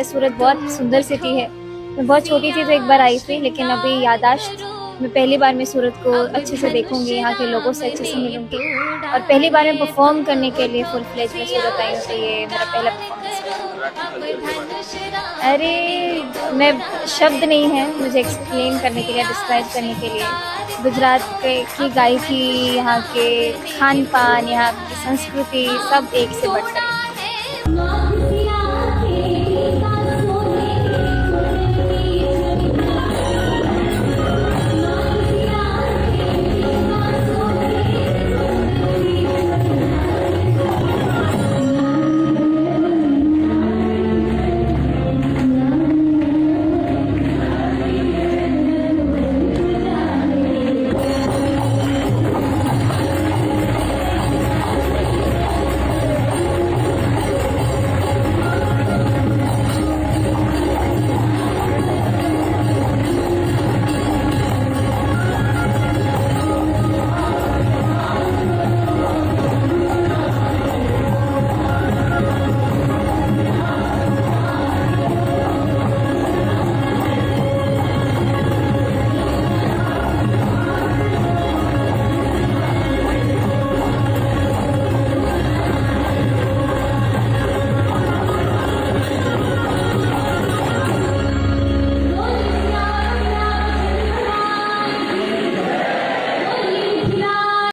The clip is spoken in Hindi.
सूरत बहुत सुंदर सिटी है। मैं बहुत छोटी थी तो एक बार आई थी, लेकिन अभी याददाश्त मैं पहली बार मैं सूरत को अच्छे से देखूंगी, यहाँ के लोगों से अच्छे से मिलूंगी और पहली बार मैं परफॉर्म करने के लिए फुल फ्लेज में सूरत आई हूँ, तो ये मेरा पहला परफॉर्मेंस है। अरे मैं शब्द नहीं है मुझे एक्सप्लेन करने के लिए, डिस्क्राइब करने के लिए। गुजरात की गायकी, यहाँ के खान पान, यहाँ की संस्कृति सब एक से बढ़कर